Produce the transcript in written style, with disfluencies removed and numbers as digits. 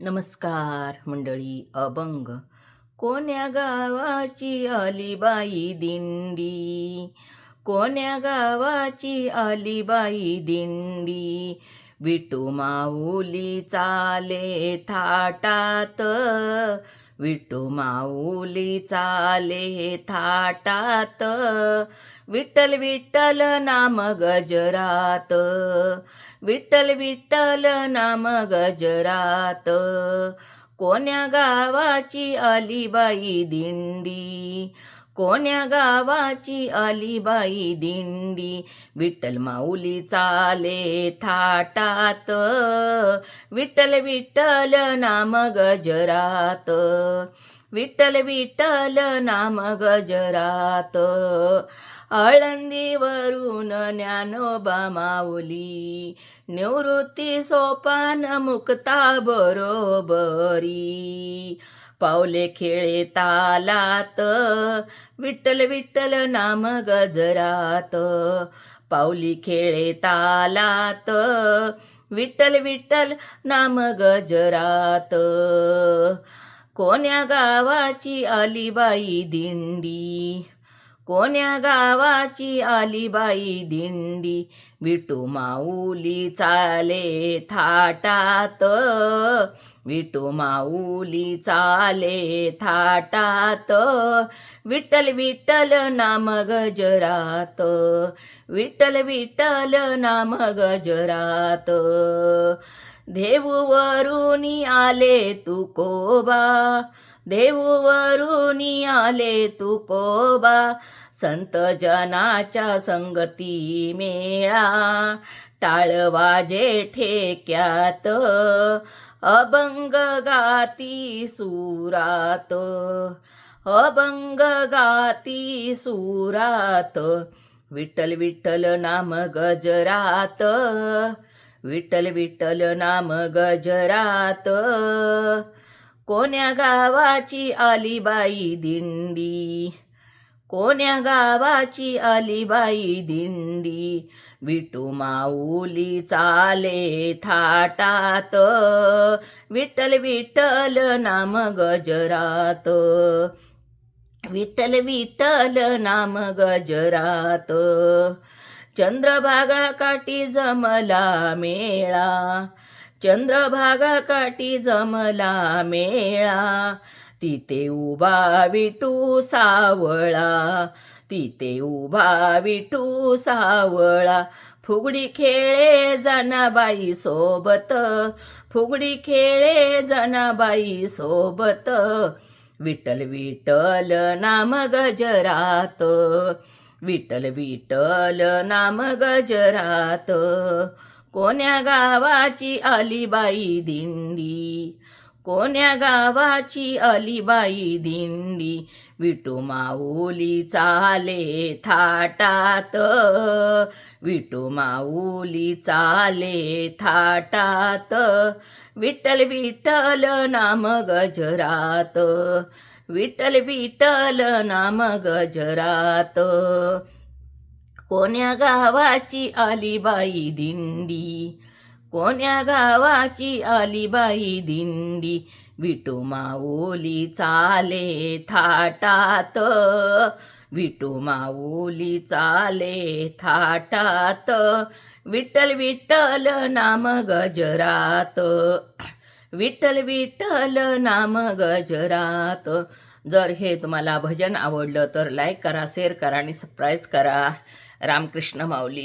नमस्कार मंडळी. अभंग. कोण्या गावाची आली बाई दिंडी, कोण्या गावाची आली बाई दिंडी, विठू माऊली चाले थाटात, विठू माऊली चाले थाटात, विठ्ठल विठ्ठल नाम गजरात, विठ्ठल विठ्ठल नाम गजरात, कोण्या गावाची आली बाई दिंडी, कोण्या गावाची आली बाई दिंडी, विठ्ठल माऊली चाले थाटात, विठ्ठल विठ्ठल नाम गजरात, विठ्ठल विठ्ठल नाम गजरात, आळंदीवरून ज्ञानोबा माऊली, निवृत्ती सोपान मुक्ता बरोबरी, पावले खेळे तालात, विठ्ठल विठ्ठल नाम गजरात, पावली खेळे तालात, विठ्ठल विठ्ठल नाम गजरात, कोण्या गावाची आली बाई दिंडी, कोण्या गावाची आली बाई दिंडी, विठू माऊली चाले थाटात, विठू माऊली चाले थाटात, विठ्ठल विठ्ठल नाम गजरात, विठ्ठल विठ्ठल नाम गजरात, देऊवरुनी आले तुकोबा, देऊवरुनी आले तुकोबा, संत जनाच्या संगती मेळा, टाळ वाजे ठेक्यात, अभंग गाती सुरात, अभंग गाती सुरात, विठ्ठल विठ्ठल नाम गजरात, विठ्ठल विठ्ठल नाम गजरात, कोण्या गावाची आली बाई दिंडी, कोण्या गावाची आली बाई दिंडी, विठू माऊली चाले थाटात, विठ्ठल विठ्ठल नाम गजरात, विठ्ठल विठ्ठल नाम गजरात, चंद्रभागा काठी जमला मेळा, चंद्रभागा काठी जमला मेळा, तिथे उभा विठू सावळा, तिथे उभा विठू सावळा, फुगडी खेळे जनाबाई सोबत, फुगडी खेळे जनाबाई सोबत, विठ्ठल विठ्ठल नाम गजरात, विठ्ठल विठ्ठल नाम गजरात, कोण्या गावाची आली बाई दिंडी, कोण्या गावाची आली बाई दिंडी, विठू माऊली चाले थाटात, विठू माऊली चाले थाटात, विठ्ठल विठ्ठल नाम गजरात, विठ्ठल विठ्ठल नाम गजरात, कोण्या गावाची आली बाई दिंडी, कोण्या गावाची आली बाई दिंडी, विठू माऊली चाले थाटात, विठू माऊली चाले थाटात, विठ्ठल विठ्ठल नाम गजरात, विठ्ठल विठ्ठल नाम गजरात. जर हे तुम्हाला भजन आवडलं तर लाईक करा, शेअर करा आणि सबस्क्राईब करा. रामकृष्ण माऊली.